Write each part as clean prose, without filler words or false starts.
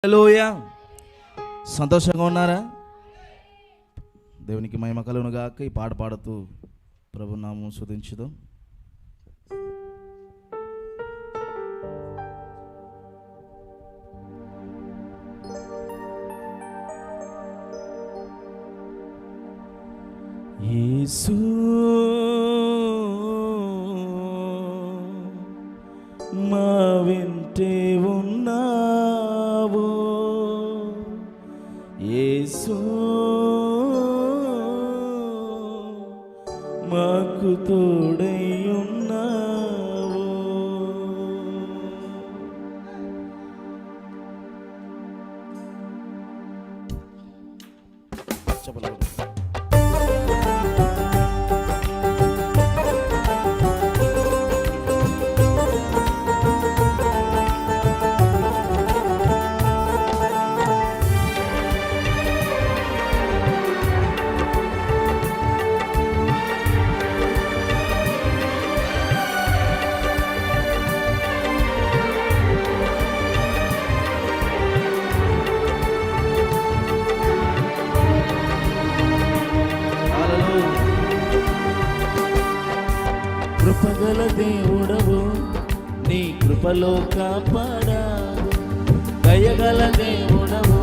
హల్లెలూయా. సంతోషంగా ఉన్నారా? దేవునికి మహిమ కలుగును గాక. ఈ పాట పాడుతూ ప్రభు నామమును స్తుతించుదాం. యేసు మా వెంటే ఉన్నావు, యేసు మాకు తోడై ఉన్నావు. చెప్పలేదు. కృపగల దేవుడవు, నీ కృపలో కాపాడావు. దయగల దేవుడవు,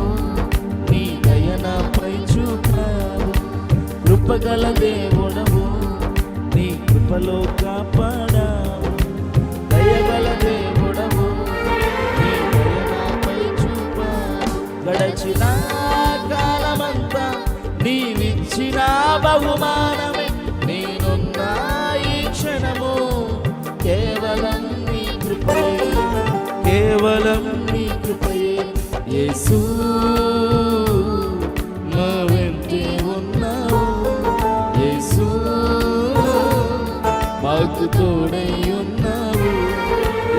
నీ దయ నాపై చూపావు. కృపగల దేవుడవు, నీ కృపలో కాపాడావు. దయగల దేవుడవు, నీ దయ నాపై చూపావు. గడచిన కాలమంతా నీవిచ్చిన బహుమానమే నేనున్నా క్షణము. కేవలం నీ కృపయే, కేవలం నీ కృపయే. యేసు మా వెంటే ఉన్నావు, యేసు మాకు తోడై ఉన్నావు.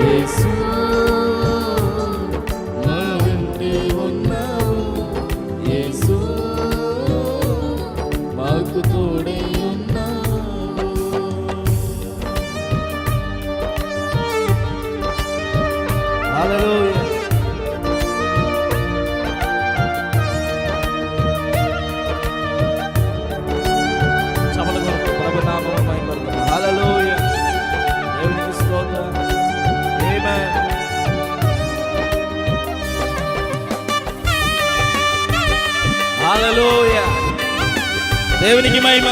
యేసు మా వెంటే ఉన్నావు, యేసు మాకు తోడై ఉన్నావు. హల్లెలూయా. చప్పట్లు కొడుతూ ప్రభు నామమును మహిమపరుద్దాం. హల్లెలూయా. దేవునికి స్తోత్రం. ఆమేన్. హల్లెలూయా. దేవునికి మహిమ.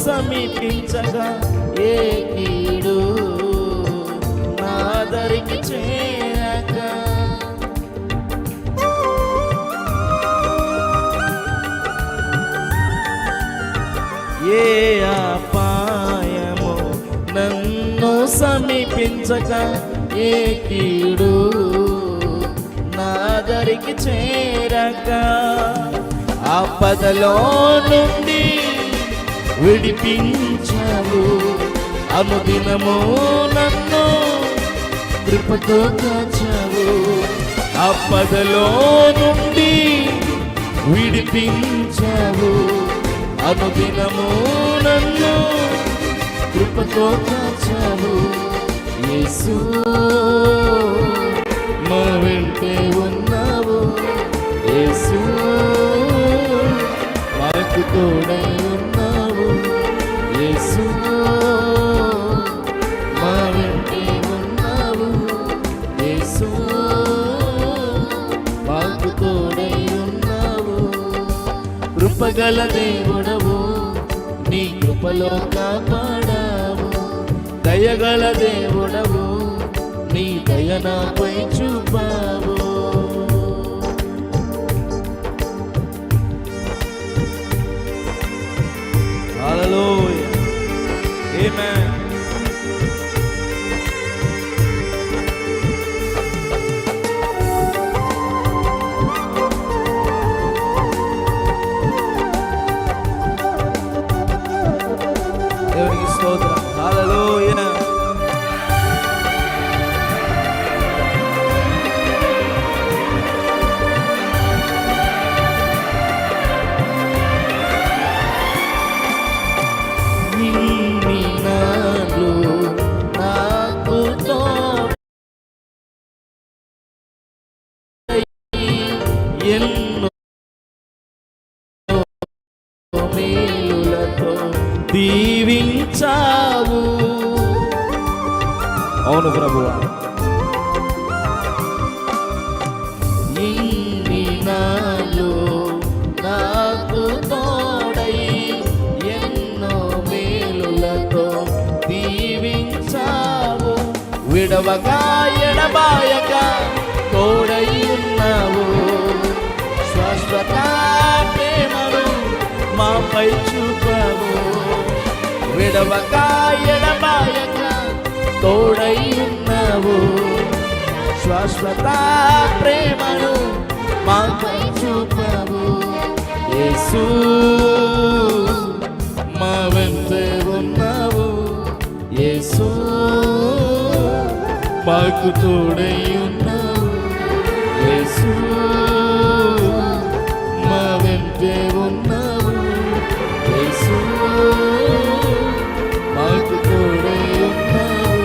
సమీపించగా ఏ కీడు నా దరికి చేరక, ఏ అపాయము నన్ను సమీపించగా, ఏ కీడు నా దరికి చేరక, ఆపదలో నుండి విడిపించావు. అనుదినము నన్ను కృపతో కాచావు. ఆపదలో నుండి విడిపించావు. అనుదినము నన్ను కృపతో కాచావు. యేసు మా వెంటే ఉన్నావు, యేసు మాకు తోడై ఉన్నావు. యేసు మా వెంటే ఉన్నావు, యేసు మాకు తోడై ఉన్నావు. కృపగల దేవుడవు, నీ కృపలో కాపాడావు. దయగల దేవుడవు, నీ దయ నాపై చూపావు. హల్లెలూయా. ఆమేన్. దేవునికి స్తోత్రం. హల్లెలూయా. ఎన్నో మేలులతో దీవించావు. అవును ప్రభువా, ఇన్ని నాళ్ళు నాకు తోడై ఎన్నో మేలులతో దీవించావు. విడవగా ఎడబాయక తోడై ఉన్నావు. శాశ్వత ప్రేమను మాపై చూపావు. విడవక ఎడబాయక తోడై ఉన్నావు. శాశ్వత ప్రేమను మాపై చూపావు. యేసు మా వెంటే ఉన్నావు. యేసు మాకు తోడై ఉన్నావు. యేసు మా వెంటే ఉన్నావు. యేసు మాకు తోడై ఉన్నావు.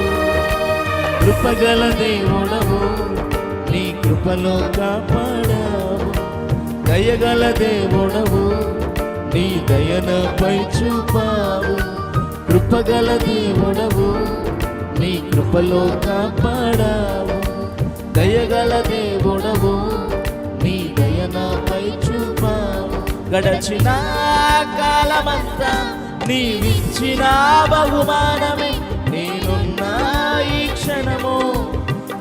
కృపగల దేవుడవు, నీ కృపలో కాపాడావు. దయగల దేవుడవు, నీ దయనపై చూపావు. కృపగల దేవుడవు, నీ కృపలో కాపాడావు. దయగల దేవుడవు, నీ దయనపై చూపావు. గడచిన కాలమంతా నీవిచ్చిన బహుమానమే. నేనున్న ఈ క్షణము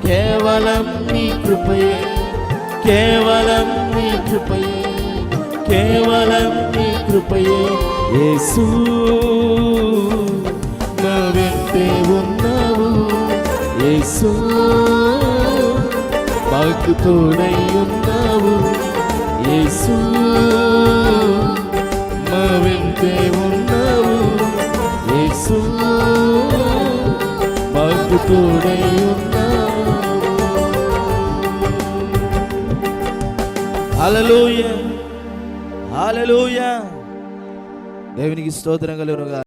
కేవలం నీ కృపయే. కేవలం నీ కృపయే. కేవలం నీ కృపయే. యేసు నా వెంటే ఉన్నావు. యేసు మాకు తోడై ఉన్నావు. యేసు మా వెంటే ఉన్నావు. యేసు మాకు తోడై ఉన్నావు. హల్లెలూయా, హల్లెలూయా. దేవునికి స్తోత్రం కలుగునుగా.